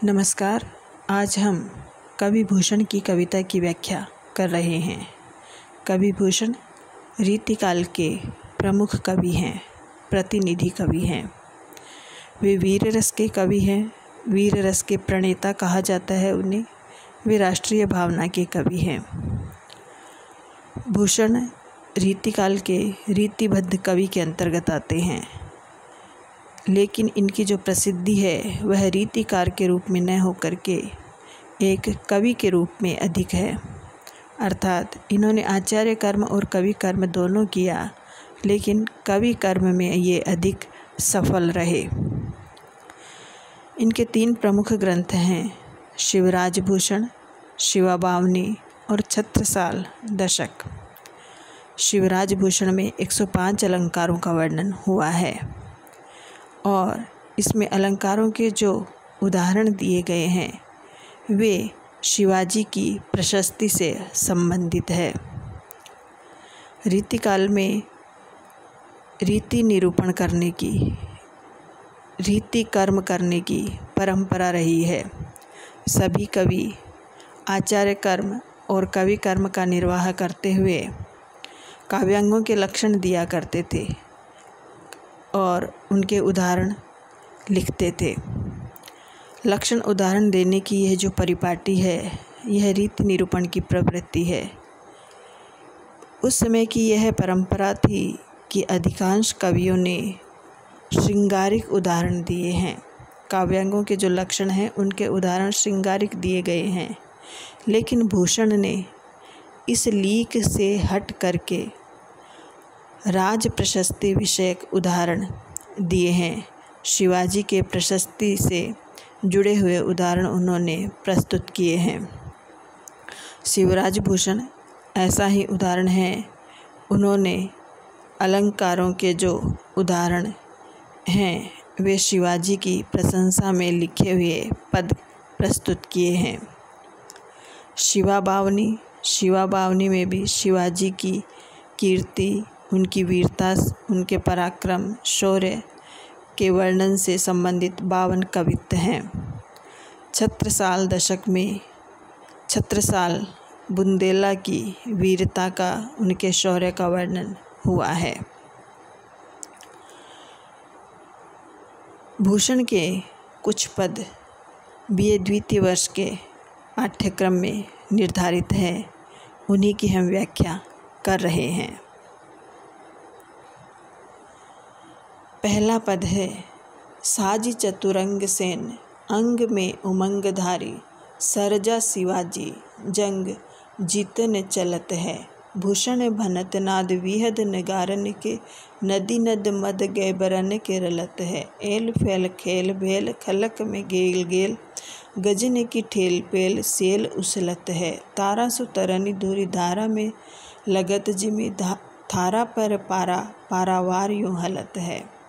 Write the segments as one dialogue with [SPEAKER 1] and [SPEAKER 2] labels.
[SPEAKER 1] नमस्कार। आज हम कवि भूषण की कविता की व्याख्या कर रहे हैं। कवि भूषण रीतिकाल के प्रमुख कवि हैं, प्रतिनिधि कवि हैं। वे वीर रस के कवि हैं, वीर रस के प्रणेता कहा जाता है उन्हें। वे राष्ट्रीय भावना के कवि हैं। भूषण रीतिकाल के रीतिबद्ध कवि के अंतर्गत आते हैं, लेकिन इनकी जो प्रसिद्धि है वह रीतिकार के रूप में न होकर के एक कवि के रूप में अधिक है। अर्थात इन्होंने आचार्य कर्म और कवि कर्म दोनों किया, लेकिन कवि कर्म में ये अधिक सफल रहे। इनके 3 प्रमुख ग्रंथ हैं, शिवराज भूषण, शिवाबावनी और छत्रसाल दशक। शिवराज भूषण में 105 अलंकारों का वर्णन हुआ है और इसमें अलंकारों के जो उदाहरण दिए गए हैं वे शिवाजी की प्रशस्ति से संबंधित है। रीतिकाल में रीति निरूपण करने की, रीति कर्म करने की परंपरा रही है। सभी कवि आचार्य कर्म और कवि कर्म का निर्वाह करते हुए काव्यांगों के लक्षण दिया करते थे और उनके उदाहरण लिखते थे। लक्षण उदाहरण देने की यह जो परिपाटी है, यह रीति निरूपण की प्रवृत्ति है। उस समय की यह परंपरा थी कि अधिकांश कवियों ने श्रृंगारिक उदाहरण दिए हैं। काव्यांगों के जो लक्षण हैं उनके उदाहरण श्रृंगारिक दिए गए हैं, लेकिन भूषण ने इस लीक से हट करके राज प्रशस्ति विषयक उदाहरण दिए हैं। शिवाजी के प्रशस्ति से जुड़े हुए उदाहरण उन्होंने प्रस्तुत किए हैं। शिवराज भूषण ऐसा ही उदाहरण है। उन्होंने अलंकारों के जो उदाहरण हैं वे शिवाजी की प्रशंसा में लिखे हुए पद प्रस्तुत किए हैं। शिवाबावनी में भी शिवाजी की कीर्ति, उनकी वीरता, उनके पराक्रम, शौर्य के वर्णन से संबंधित 52 कवित्व हैं। छत्रसाल दशक में छत्रसाल बुंदेला की वीरता का, उनके शौर्य का वर्णन हुआ है। भूषण के कुछ पद BA द्वितीय वर्ष के पाठ्यक्रम में निर्धारित है, उन्हीं की हम व्याख्या कर रहे हैं। पहला पद है, साज चतुरंग सेन अंग में उमंग धारी, सरजा शिवाजी जंग जीतन चलत है। भूषण भनत नाद विहद नगारन के, नदी नद मद गैबरन के रलत है। एल फैल खेल भेल खलक में गेल गेल, गजन की ठेल पेल सेल उछलत है। तारा सुतरनी धुरी धारा में लगत जिमी, थारा पर पारा पारावार यूँ हलत है।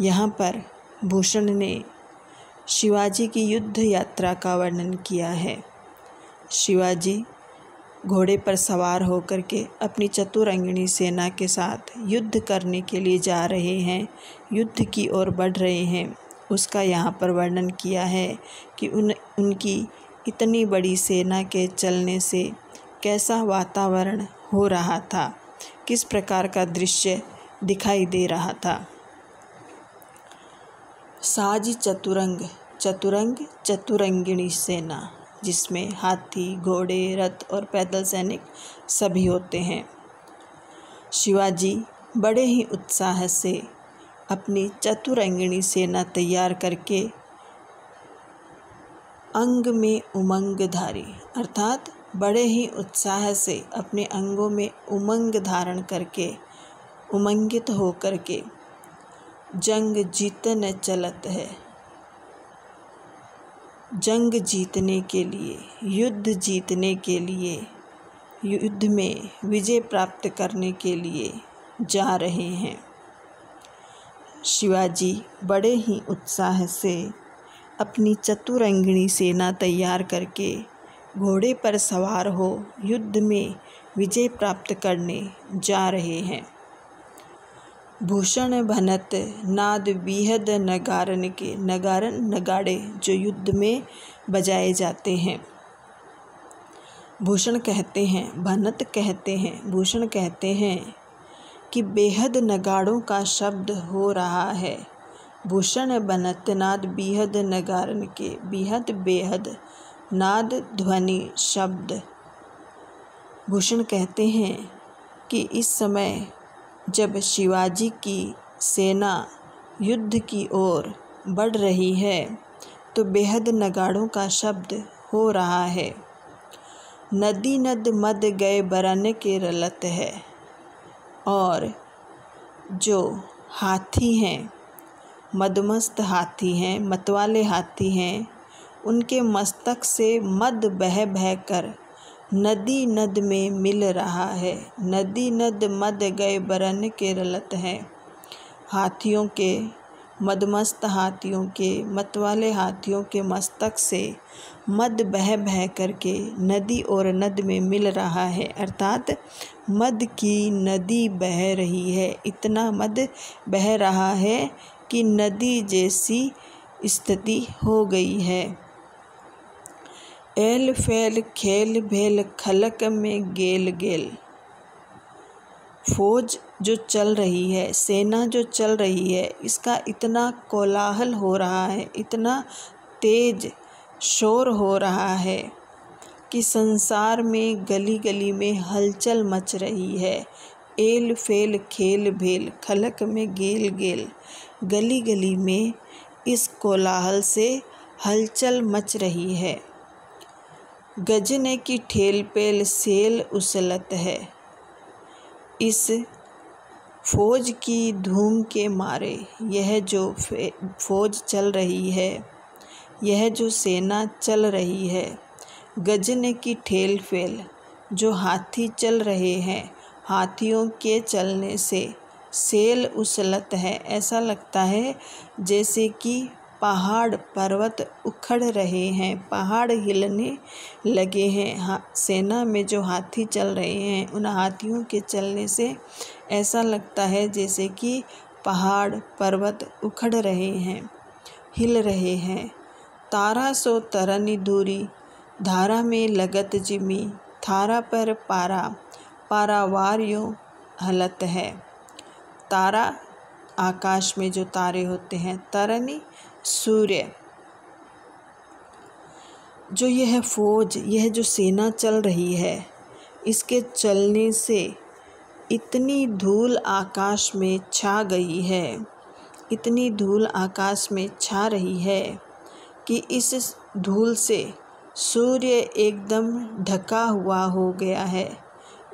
[SPEAKER 1] यहाँ पर भूषण ने शिवाजी की युद्ध यात्रा का वर्णन किया है। शिवाजी घोड़े पर सवार होकर के अपनी चतुरंगिणी सेना के साथ युद्ध करने के लिए जा रहे हैं, युद्ध की ओर बढ़ रहे हैं। उसका यहाँ पर वर्णन किया है कि उनकी इतनी बड़ी सेना के चलने से कैसा वातावरण हो रहा था, किस प्रकार का दृश्य दिखाई दे रहा था। साज चतुरंग चतुरंगिणी सेना, जिसमें हाथी, घोड़े, रथ और पैदल सैनिक सभी होते हैं। शिवाजी बड़े ही उत्साह से अपनी चतुरंगिणी सेना तैयार करके अंग में उमंग धारी, अर्थात बड़े ही उत्साह से अपने अंगों में उमंग धारण करके, उमंगित हो करके जंग जीतने चलत है। जंग जीतने के लिए, युद्ध जीतने के लिए, युद्ध में विजय प्राप्त करने के लिए जा रहे हैं। शिवाजी बड़े ही उत्साह से अपनी चतुरंगिणी सेना तैयार करके घोड़े पर सवार हो युद्ध में विजय प्राप्त करने जा रहे हैं। भूषण भनत नाद बीहद नगारन के, नगारन नगाड़े जो युद्ध में बजाए जाते हैं। भूषण कहते हैं, भनत कहते हैं, भूषण कहते हैं कि बेहद नगाड़ों का शब्द हो रहा है। भूषण बनत नाद बीहद नगारन के, बीहद बेहद, नाद ध्वनि शब्द। भूषण कहते हैं कि इस समय जब शिवाजी की सेना युद्ध की ओर बढ़ रही है तो बेहद नगाड़ों का शब्द हो रहा है। नदी नद मद गए बरन के रलत है, और जो हाथी हैं, मदमस्त हाथी हैं, मतवाले हाथी हैं, उनके मस्तक से मद बह बह कर नदी नद में मिल रहा है। नदी नद मद गए बरन के रलत है। हाथियों के, मदमस्त हाथियों के, मतवाले हाथियों के मस्तक से मद बह बह करके नदी और नद में मिल रहा है, अर्थात मद की नदी बह रही है। इतना मद बह रहा है कि नदी जैसी स्थिति हो गई है। एल फैल खेल भेल खलक में गेल गेल। फौज जो चल रही है, सेना जो चल रही है, इसका इतना कोलाहल हो रहा है, इतना तेज शोर हो रहा है कि संसार में गली गली में हलचल मच रही है। एल फेल खेल भेल खलक में गेल गेल। गली गली में इस कोलाहल से हलचल मच रही है। गजने की ठेल पेल सेल उछलत है। इस फौज की धूम के मारे यह जो फौज चल रही है, यह जो सेना चल रही है, गजने की ठेल फेल, जो हाथी चल रहे हैं, हाथियों के चलने से सेल उछलत है। ऐसा लगता है जैसे कि पहाड़ पर्वत उखड़ रहे हैं, पहाड़ हिलने लगे हैं। सेना में जो हाथी चल रहे हैं, उन हाथियों के चलने से ऐसा लगता है जैसे कि पहाड़ पर्वत उखड़ रहे हैं, हिल रहे हैं। तारा सो तरनी दूरी धारा में लगत जिमी, थारा पर पारा पारावार यूं हलत है। तारा आकाश में जो तारे होते हैं, तरनी सूर्य। जो यह फौज, यह जो सेना चल रही है, इसके चलने से इतनी धूल आकाश में छा गई है, इतनी धूल आकाश में छा रही है कि इस धूल से सूर्य एकदम ढका हुआ हो गया है।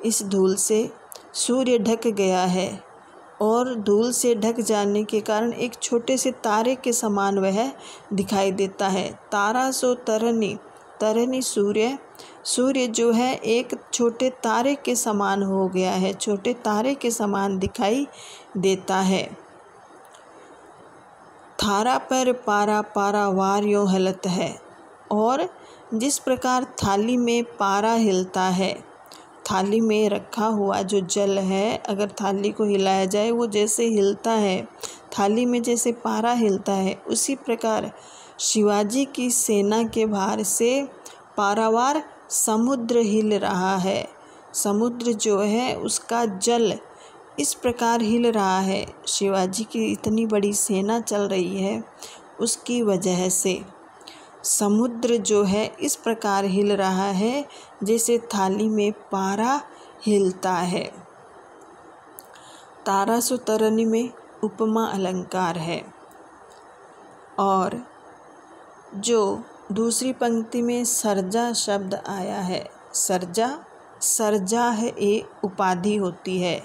[SPEAKER 1] इस धूल से सूर्य ढक गया है और धूल से ढक जाने के कारण एक छोटे से तारे के समान वह दिखाई देता है। तारा सो तरनी, तरनी सूर्य, सूर्य जो है एक छोटे तारे के समान हो गया है, छोटे तारे के समान दिखाई देता है। थारा पर पारा पारावार यूं हलत है। और जिस प्रकार थाली में पारा हिलता है, थाली में रखा हुआ जो जल है, अगर थाली को हिलाया जाए वो जैसे हिलता है, थाली में जैसे पारा हिलता है, उसी प्रकार शिवाजी की सेना के भार से पारावार समुद्र हिल रहा है। समुद्र जो है उसका जल इस प्रकार हिल रहा है। शिवाजी की इतनी बड़ी सेना चल रही है, उसकी वजह से समुद्र जो है इस प्रकार हिल रहा है जैसे थाली में पारा हिलता है। तारा सो तरनी में उपमा अलंकार है। और जो दूसरी पंक्ति में सर्जा शब्द आया है, सर्जा, सर्जा है एक उपाधि होती है,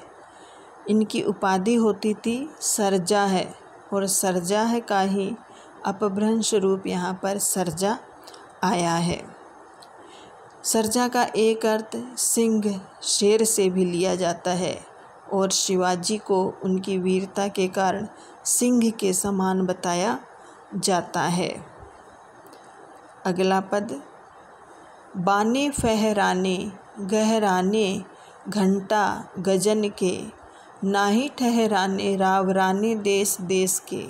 [SPEAKER 1] इनकी उपाधि होती थी सर्जा है, और सर्जा है का ही अपभ्रंश रूप यहाँ पर सर्जा आया है। सर्जा का एक अर्थ सिंह, शेर से भी लिया जाता है, और शिवाजी को उनकी वीरता के कारण सिंह के समान बताया जाता है। अगला पद, बाने फहराने गहराने घंटा गजन के, नाही ठहराने रावराने देश देश के,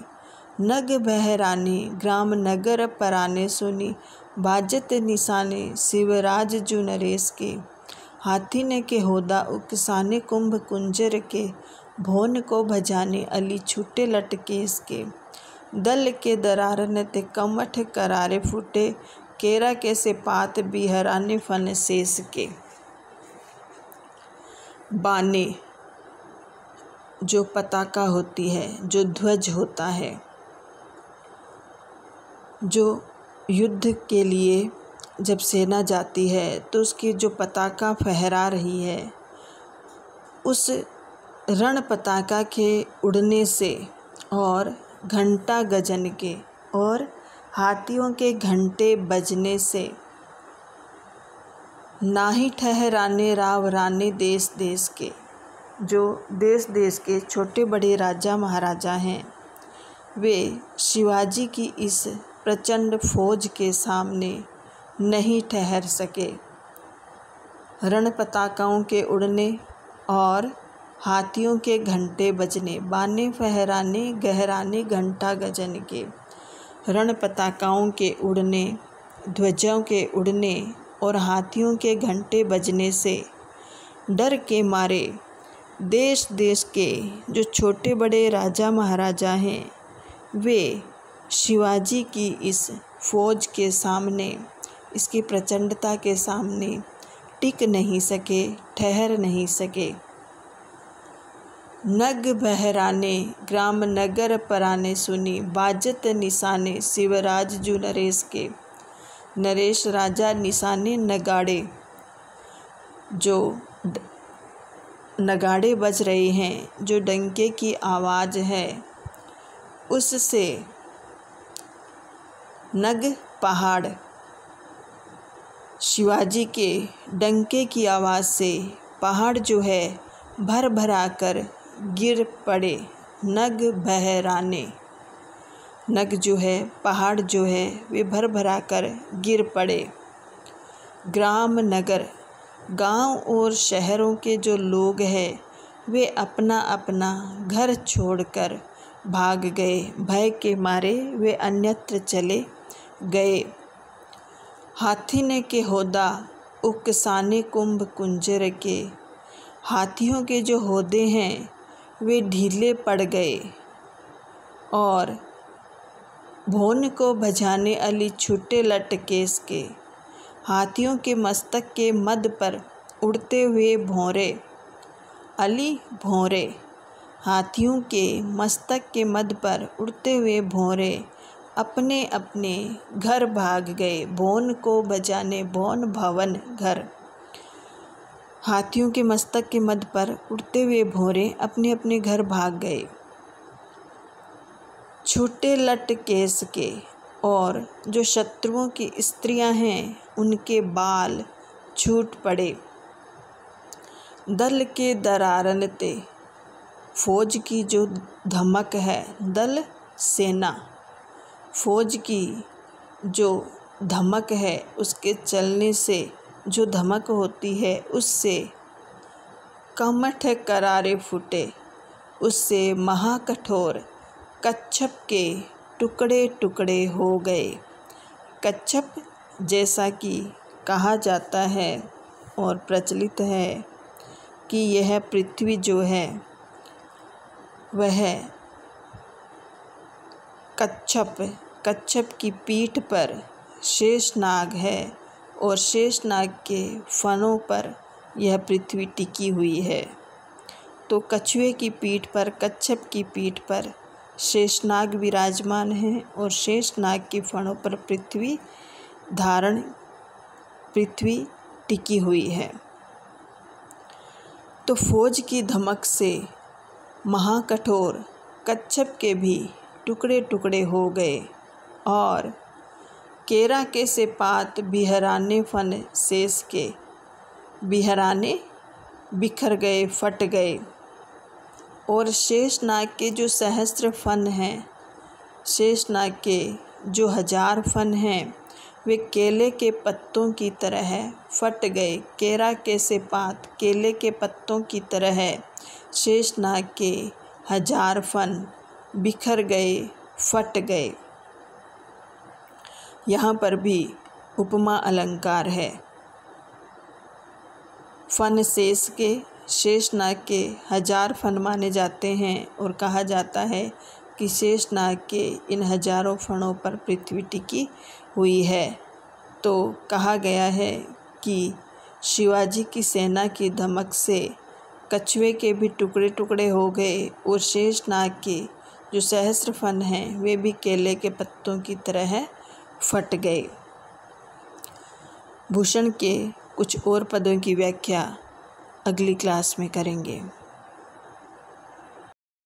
[SPEAKER 1] नग बहराने ग्राम नगर पराने सुनी, बाजत निशाने शिवराज जू नरेश के, हाथी ने के होदा उकसाने कुंभ कुंजर के, भोन को भजाने अली छूटे लटकेस के, दल के दरारन ते कमठ करारे फूटे, केरा के से पात बिहराने फन शेष के। बाने जो पताका होती है, जो ध्वज होता है, जो युद्ध के लिए जब सेना जाती है तो उसकी जो पताका फहरा रही है, उस रण पताका के उड़ने से और घंटा गजन के और हाथियों के घंटे बजने से, नाही ठहराने रावराने देश देश के, जो देश देश के छोटे बड़े राजा महाराजा हैं, वे शिवाजी की इस प्रचंड फौज के सामने नहीं ठहर सके। रण पताकाओं के उड़ने और हाथियों के घंटे बजने, बाने फहराने गहराने घंटा गजन के, रण पताकाओं के उड़ने, ध्वजों के उड़ने और हाथियों के घंटे बजने से डर के मारे देश देश के जो छोटे बड़े राजा महाराजा हैं, वे शिवाजी की इस फौज के सामने, इसकी प्रचंडता के सामने टिक नहीं सके, ठहर नहीं सके। नग बहराने ग्राम नगर पराने सुनी, बाजत निशाने शिवराज जू नरेश के, नरेश राजा निशाने नगाड़े, जो नगाड़े बज रहे हैं, जो डंके की आवाज़ है, उससे नग पहाड़ शिवाजी के डंके की आवाज़ से पहाड़ जो है भर भरा कर गिर पड़े। नग बहराने, नग जो है पहाड़ जो है वे भर भरा कर गिर पड़े। ग्राम नगर गांव और शहरों के जो लोग हैं, वे अपना अपना घर छोड़कर भाग गए, भय के मारे वे अन्यत्र चले गए। हाथी ने के होदा उकसाने कुंभ कुंजर के, हाथियों के जो होदे हैं वे ढीले पड़ गए और भोन को भजाने अली छूटे लटकेस के, हाथियों के मस्तक के मद पर उड़ते हुए भौरे, अली भौरे, हाथियों के मस्तक के मद पर उड़ते हुए भौरे अपने अपने घर भाग गए। भोन को बजाने, भोन भवन घर, हाथियों के मस्तक के मद पर उड़ते हुए भौरे अपने अपने घर भाग गए। छूटे लट केस के, और जो शत्रुओं की स्त्रियां हैं उनके बाल छूट पड़े। दल के दरारन ते, फौज की जो धमक है, दल सेना, फौज की जो धमक है, उसके चलने से जो धमक होती है, उससे कमठ करारे फूटे, उससे महाकठोर कच्छप के टुकड़े टुकड़े हो गए। कच्छप जैसा कि कहा जाता है और प्रचलित है कि यह पृथ्वी जो है वह कच्छप की पीठ पर शेषनाग है और शेषनाग के फनों पर यह पृथ्वी टिकी हुई है। तो कछुए की पीठ पर, कच्छप की पीठ पर शेषनाग विराजमान है और शेषनाग की फनों पर पृथ्वी टिकी हुई है। तो फौज की धमक से महाकठोर कच्छप के भी टुकड़े टुकड़े हो गए और केरा के से पात बिहराने फन शेष के, बिहराने बिखर गए, फट गए। और शेषनाग के जो सहस्त्र फन हैं, शेषनाग के जो 1000 फन हैं, वे केले के पत्तों की तरह फट गए। केरा के से पात केले के पत्तों की तरह शेषनाग के 1000 फन बिखर गए, फट गए। यहाँ पर भी उपमा अलंकार है। फन शेष के, शेषनाग के 1000 फन माने जाते हैं और कहा जाता है कि शेषनाग के इन हजारों फणों पर पृथ्वी टिकी हुई है। तो कहा गया है कि शिवाजी की सेना की धमक से कछुए के भी टुकड़े टुकड़े हो गए और शेषनाग के जो सहस्त्र फन हैं वे भी केले के पत्तों की तरह फट गए। भूषण के कुछ और पदों की व्याख्या अगली क्लास में करेंगे।